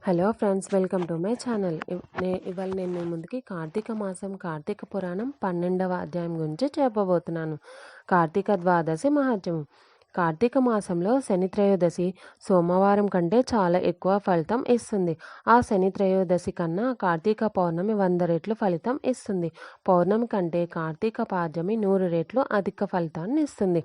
Hello friends, welcome to my channel. ఇవాళ నేను మీ ముందుకి కార్తీక మాసం కార్తీక పురాణం 12వ అధ్యాయం గురించి చెప్పబోతున్నాను. కార్తీక ద్వాదశి మహత్యం. కార్తీక మాసంలో శని త్రయోదశి సోమవారం కంటే చాలా ఎక్కువ ఫలితం ఇస్తుంది. ఆ శని త్రయోదశి కన్నా కార్తీక పౌర్ణమి 100 రెట్లు ఫలితం ఇస్తుంది. పౌర్ణమి కంటే కార్తీక పాడ్యమి 100 రెట్లు అధిక ఫలితాన్ని ఇస్తుంది.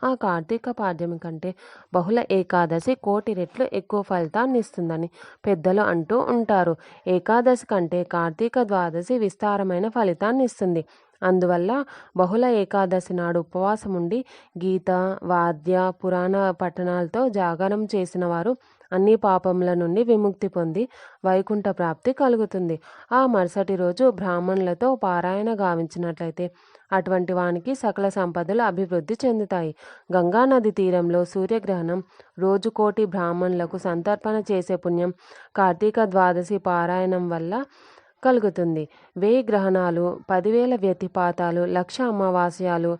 ఆ కార్తీక పాడ్యమి కంటే బహుళ ఏకాదశి 1,000,000 రెట్లు ఎక్కువ ఫలితాన్ని ఇస్తుందని పెద్దలు అంటూ ఉంటారు. ఏకాదశి కంటే కార్తీక ద్వాదశి విస్తారమైన ఫలితాన్ని ఇస్తుంది. అందువల్ల బహుళ ఏకాదశి నాడు ఉపవాసం ఉండి గీత, వాద్య, పురాణ పఠనాలతో జాగరం చేసిన వారు అన్ని పాపముల నుండి విముక్తి పొంది వైకుంఠ ప్రాప్తి కలుగుతుంది. ఆ మరుసటి రోజు బ్రాహ్మణులతో పారాయణ గావించినట్లయితే అటువంటి వానికి సకల సంపదలు అభివృద్ధి చెందుతాయి. గంగానది తీరంలో సూర్యగ్రహణం రోజు 1,000,000 బ్రాహ్మణులకు సంతర్పణ చేసే పుణ్యం కార్తీక ద్వాదశి పారాయణం వల్ల కలుగుతుంది. 1000 గ్రహణాలు, 10,000 వ్యతిపాతాలు, 1,00,000 అమావాస్యాలు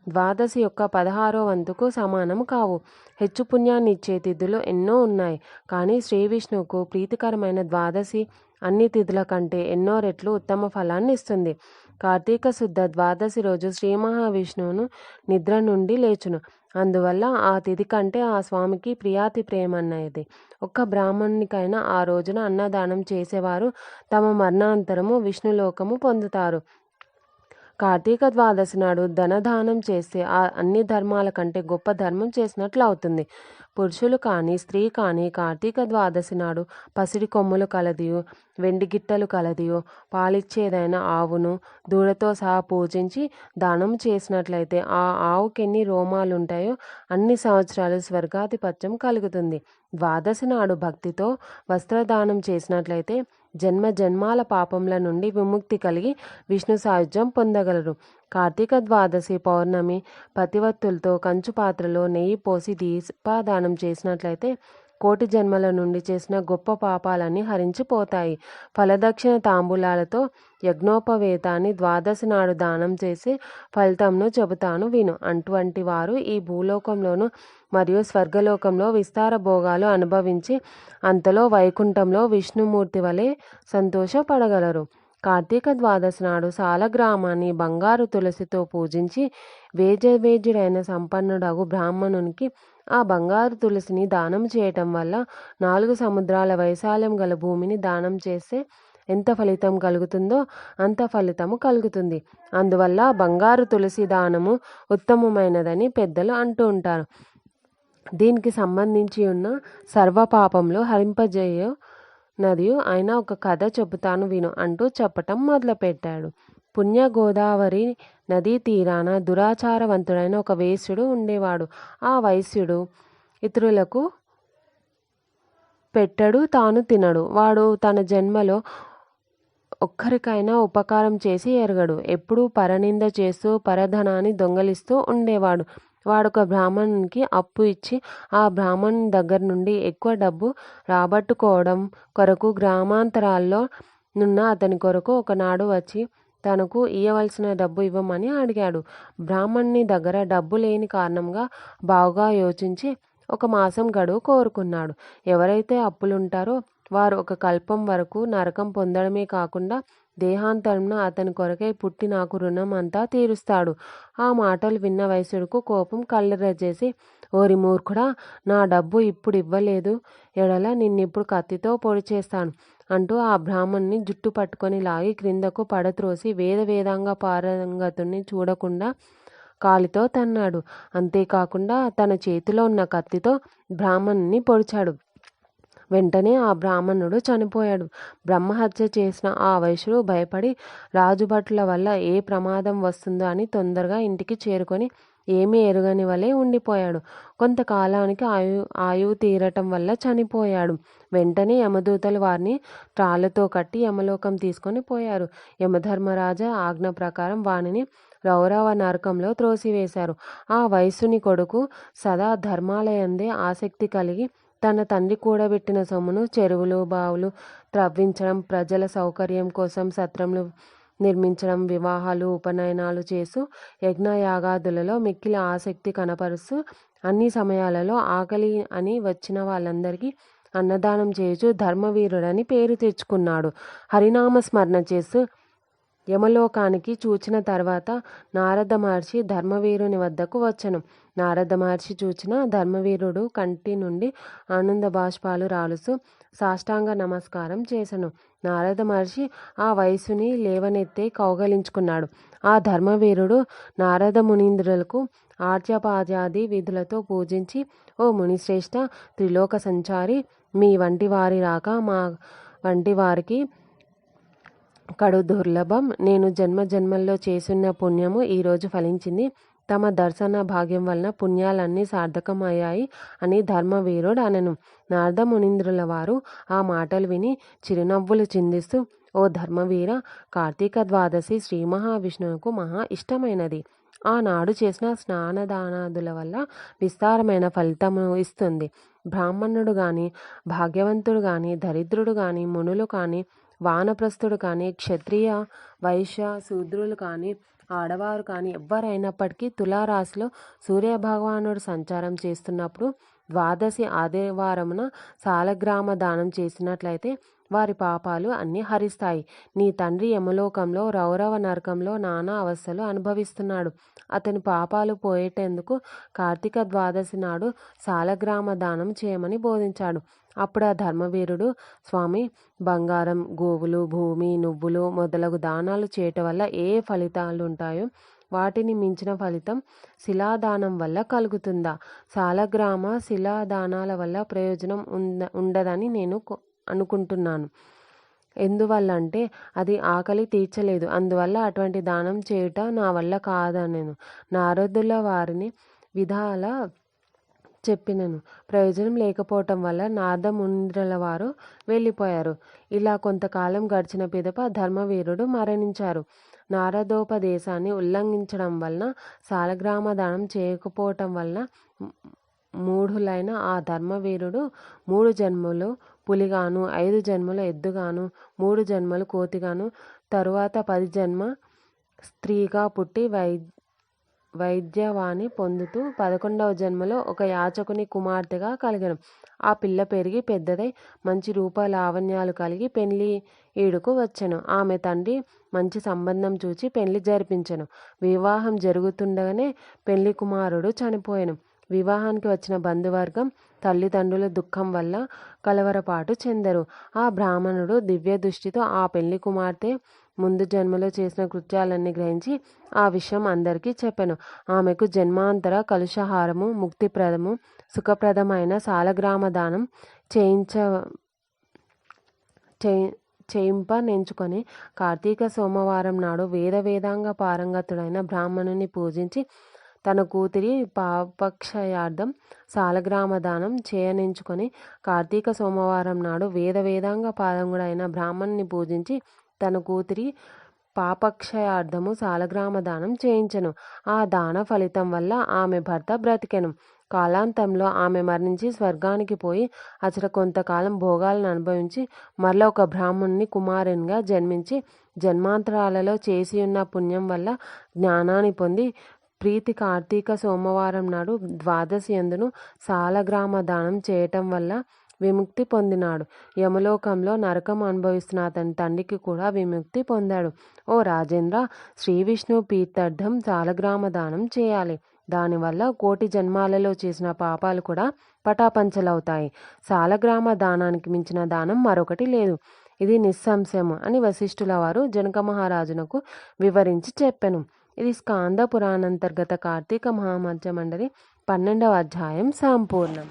ద్వాదశి యొక్క 16వ వంతుకు సమానం కావు. హెచ్చు పుణ్యాన్ని ఇచ్చే తిథులు ఎన్నో ఉన్నాయి. కానీ శ్రీ విష్ణువుకు ప్రీతికరమైన ద్వాదశి అన్ని తిథుల కంటే ఎన్నో రెట్లు ఉత్తమ ఫలాన్ని ఇస్తుంది. కార్తీక శుద్ధ ద్వాదశి రోజు శ్రీ మహావిష్ణువును నిద్ర నుండి లేచును. అందువల్ల ఆ తిథి కంటే ఆ స్వామికి ప్రియాతి ప్రేమన్నది. ఒక్క బ్రాహ్మణునికైనా ఆ రోజున అన్నదానం చేసేవారు తమ మరణాంతరము విష్ణులోకము పొందుతారు. కార్తీక ద్వాదశి నాడు ధనదానం చేస్తే ఆ అన్ని ధర్మాల కంటే గొప్ప ధర్మం చేసినట్లు అవుతుంది. పురుషులు కానీ స్త్రీ కానీ కార్తీక ద్వాదశి నాడు పసిడి కొమ్ములు కలదియు, వెండి గిట్టలు కలదియు, పాలిచ్చేదైన ఆవును దూడతో సహా పూజించి దానం చేసినట్లయితే ఆ ఆవుకెన్ని రోమాలుంటాయో అన్ని సంవత్సరాలు స్వర్గాధిపత్యం కలుగుతుంది. ద్వాదశి నాడు భక్తితో వస్త్రదానం చేసినట్లయితే జన్మ జన్మాల పాపముల నుండి విముక్తి కలిగి విష్ణు సాయుధ్యం పొందగలరు. కార్తీక ద్వాదశి పౌర్ణమి పతివత్తులతో కంచు పాత్రలో నెయ్యి పోసి దీపాదానం చేసినట్లయితే 1,000,000 జన్మల నుండి చేసిన గొప్ప పాపాలన్నీ హరించిపోతాయి. ఫలదక్షిణ తాంబూలాలతో యజ్ఞోపవేతాన్ని ద్వాదశి నాడు దానం చేసే ఫలితంను చెబుతాను విను. అటువంటి వారు ఈ భూలోకంలోను మరియు స్వర్గలోకంలో విస్తార భోగాలు అనుభవించి అంతలో వైకుంఠంలో విష్ణుమూర్తి వలె సంతోషపడగలరు. కార్తీక ద్వాదశి నాడు సాలగ్రామాన్ని బంగారు తులసితో పూజించి వేజవేజుడైన సంపన్నుడగు బ్రాహ్మణునికి ఆ బంగారు తులసిని దానం చేయటం వల్ల 4 సముద్రాల వైశాల్యం గల భూమిని దానం చేస్తే ఎంత ఫలితం కలుగుతుందో అంత ఫలితము కలుగుతుంది. అందువల్ల బంగారు తులసి దానము ఉత్తమమైనదని పెద్దలు అంటూ ఉంటారు. దీనికి సంబంధించి ఉన్న సర్వపాపంలో హరింపజేయ నదియు అయినా ఒక కథ చెబుతాను విను అంటూ చెప్పటం మొదలుపెట్టాడు. పుణ్య గోదావరి నదీ తీరాన దురాచారవంతుడైన ఒక వేశ్యుడు ఉండేవాడు. ఆ వైశ్యుడు ఇతరులకు పెట్టడు, తాను తినడు. వాడు తన జన్మలో ఒక్కరికైనా ఉపకారం చేసి ఎరగడు. ఎప్పుడూ పరనింద చేస్తూ పరధనాన్ని దొంగలిస్తూ ఉండేవాడు. వాడొక బ్రాహ్మణునికి అప్పు ఇచ్చి ఆ బ్రాహ్మణుని దగ్గర నుండి ఎక్కువ డబ్బు రాబట్టుకోవడం కొరకు గ్రామాంతరాల్లో నున్న అతని కొరకు ఒకనాడు వచ్చి తనకు ఇయ్యవలసిన డబ్బు ఇవ్వమని అడిగాడు. బ్రాహ్మణుని దగ్గర డబ్బు లేని కారణంగా బాగా యోచించి 1 మాసం గడువు కోరుకున్నాడు. ఎవరైతే అప్పులుంటారో వారు 1 కల్పం వరకు నరకం పొందడమే కాకుండా దేహాంతరంన అతని కొరకై పుట్టి నాకు రుణం అంతా తీరుస్తాడు. ఆ మాటలు విన్న వైశ్యుడుకు కోపం కళ్ళెర్రజేసి, ఓరి మూర్ఖుడా, నా డబ్బు ఇప్పుడు ఇవ్వలేదు ఎడల నిన్నిప్పుడు కత్తితో పొడి చేస్తాను అంటూ ఆ బ్రాహ్మణుని జుట్టు పట్టుకొని లాగి క్రిందకు పడత్రోసి వేదాంగ పారంగతుని చూడకుండా కాలితో తన్నాడు. అంతేకాకుండా తన చేతిలో ఉన్న కత్తితో బ్రాహ్మణుని పొడిచాడు. వెంటనే ఆ బ్రాహ్మణుడు చనిపోయాడు. బ్రహ్మహత్య చేసిన ఆ వైశ్యుడు భయపడి రాజుభటుల వల్ల ఏ ప్రమాదం వస్తుందో అని తొందరగా ఇంటికి చేరుకొని ఏమీ ఎరుగని వలె ఉండిపోయాడు. కొంతకాలానికి ఆయువు తీరటం వల్ల చనిపోయాడు. వెంటనే యమదూతలు వారిని త్రాళ్లతో కట్టి యమలోకం తీసుకొని పోయారు. యమధర్మరాజ ఆజ్ఞ ప్రకారం వానిని రౌరవ నరకంలో త్రోసివేశారు. ఆ వైశ్యుని కొడుకు సదా ధర్మాలయందే ఆసక్తి కలిగి తన తండ్రి కూడబెట్టిన సొమ్మును చెరువులు, బావులు త్రవ్వించడం, ప్రజల సౌకర్యం కోసం సత్రములు నిర్మించడం, వివాహాలు, ఉపనయనాలు చేస్తూ యజ్ఞయాగాదులలో మిక్కిలి ఆసక్తి కనపరుస్తూ అన్ని సమయాలలో ఆకలి అని వచ్చిన వాళ్ళందరికీ అన్నదానం చేయుచు ధర్మవీరుడని పేరు తెచ్చుకున్నాడు. హరినామ స్మరణ చేస్తూ యమలోకానికి చూచిన తర్వాత నారద మహర్షి ధర్మవీరుని వద్దకు వచ్చెను. నారద మహర్షి చూచిన ధర్మవీరుడు కంటి నుండి ఆనంద బాష్పాలు రాలుస్తూ సాష్టాంగ నమస్కారం చేసెను. నారద మహర్షి ఆ వయసుని లేవనెత్తి కౌగలించుకున్నాడు. ఆ ధర్మవీరుడు నారద మునీంద్రులకు ఆర్చపాద్యాది విధులతో పూజించి, ఓ మునిశ్రేష్ఠ, త్రిలోక సంచారి, మీ వంటి వారి రాక మా వంటి వారికి కడు దుర్లభం. నేను జన్మ జన్మల్లో చేసున్న పుణ్యము ఈరోజు ఫలించింది. తమ దర్శన భాగ్యం వలన పుణ్యాలన్నీ సార్థకమయ్యాయి అని ధర్మవీరుడు అనెను. నారద మునీంద్రుల వారు ఆ మాటలు విని చిరునవ్వులు చిందిస్తూ, ఓ ధర్మవీర, కార్తీక ద్వాదశి శ్రీ మహావిష్ణువుకు మహా ఇష్టమైనది. ఆనాడు చేసిన స్నానదానాదుల వల్ల విస్తారమైన ఫలితము ఇస్తుంది. బ్రాహ్మణుడు గాని, భాగ్యవంతుడు గాని, దరిద్రుడు గాని, మునులు కానీ, వానప్రస్థుడు కానీ, క్షత్రియ, వైశ్య, శూద్రులు కానీ, ఆడవారు కానీ ఎవ్వరైనప్పటికీ తులారాశిలో సూర్యభగవానుడు సంచారం చేస్తున్నప్పుడు ద్వాదశి ఆదివారమున సాలగ్రామ దానం చేసినట్లయితే వారి పాపాలు అన్నీ హరిస్తాయి. నీ తండ్రి యమలోకంలో రౌరవ నరకంలో నానా అవస్థలు అనుభవిస్తున్నాడు. అతని పాపాలు పోయేటందుకు కార్తీక ద్వాదశి నాడు సాలగ్రామ దానం చేయమని బోధించాడు. అప్పుడు ఆ ధర్మవీరుడు, స్వామి, బంగారం, గోవులు, భూమి, నువ్వులు మొదలగు దానాలు చేయటం వల్ల ఏ ఫలితాలు ఉంటాయో వాటిని మించిన ఫలితం శిలాదానం వల్ల కలుగుతుందా? సాలగ్రామ శిలాదానాల వల్ల ప్రయోజనం ఉండదని నేను అనుకుంటున్నాను. ఎందువల్ల అంటే అది ఆకలి తీర్చలేదు. అందువల్ల అటువంటి దానం చేయుట నా వల్ల కాదనెను. నారదుల వారిని విధాల చెప్పినను. ప్రయోజనం లేకపోవటం వల్ల నారద మునీంద్రుల వారు వెళ్ళిపోయారు. ఇలా కొంతకాలం గడిచిన పిదప ధర్మవీరుడు మరణించారు. నారదోపదేశాన్ని ఉల్లంఘించడం వలన, సాలగ్రామ దానం చేయకపోవటం వలన మూఢులైన ఆ ధర్మవీరుడు 3 జన్మలు పులిగాను, 5 జన్మలు ఎద్దుగాను, 3 జన్మలు కోతిగాను, తరువాత 10 జన్మ స్త్రీగా పుట్టి వైద్యవాణి పొందుతూ 11వ జన్మలో ఒక యాచకుని కుమార్తెగా కలిగను. ఆ పిల్ల పెరిగి పెద్దదై మంచి రూప లావణ్యాలు కలిగి పెళ్లి ఈడుకు వచ్చెను. ఆమె తండ్రి మంచి సంబంధం చూచి పెళ్లి జరిపించెను. వివాహం జరుగుతుండగానే పెళ్లి కుమారుడు చనిపోయెను. వివాహానికి వచ్చిన బంధువర్గం తల్లిదండ్రుల దుఃఖం వల్ల కలవరపాటు చెందరు. ఆ బ్రాహ్మణుడు దివ్య దృష్టితో ఆ పెళ్లి కుమార్తె ముందు జన్మలో చేసిన కృత్యాలన్నీ గ్రహించి ఆ విషయం అందరికీ చెప్పెను. ఆమెకు జన్మాంతర కలుషహారము, ముక్తిప్రదము, సుఖప్రదమైన సాలగ్రామ దానం చేయింపనెంచుకొని కార్తీక సోమవారం నాడు వేదాంగ పారంగతుడైన బ్రాహ్మణుని పూజించి తన కూతురి పాపక్షయార్థం సాలగ్రామ దానం చేయనెంచుకొని కార్తీక సోమవారం నాడు వేదాంగ పారంగుడైన బ్రాహ్మణుని పూజించి తన కూతురి పాపక్షయార్థము సాలగ్రామ దానం చేయించెను. ఆ దాన ఫలితం వల్ల ఆమె భర్త బ్రతికెను. కాలాంతంలో ఆమె మరణించి స్వర్గానికి పోయి అచట కొంతకాలం భోగాలను అనుభవించి మరల ఒక బ్రాహ్మణుని కుమారునిగా జన్మించి జన్మాంతరాలలో చేసియున్న పుణ్యం వల్ల జ్ఞానాన్ని పొంది ప్రీతి కార్తీక సోమవారం నాడు ద్వాదశి యందును సాలగ్రామ దానం చేయటం వల్ల విముక్తి పొందినాడు. యమలోకంలో నరకం అనుభవిస్తున్న అతని తండ్రికి కూడా విముక్తి పొందాడు. ఓ రాజేంద్ర, శ్రీ విష్ణు ప్రీత్యర్థం సాలగ్రామ దానం చేయాలి. దానివల్ల 1,000,000 జన్మాలలో చేసిన పాపాలు కూడా పటాపంచలవుతాయి. సాలగ్రామ దానానికి మించిన దానం మరొకటి లేదు. ఇది నిస్సంశయము అని వశిష్ఠుల వారు జనక మహారాజునకు వివరించి చెప్పెను. ఇది స్కాంద పురాణాంతర్గత కార్తీక మహామధ్య మండలి 12వ అధ్యాయం సంపూర్ణం.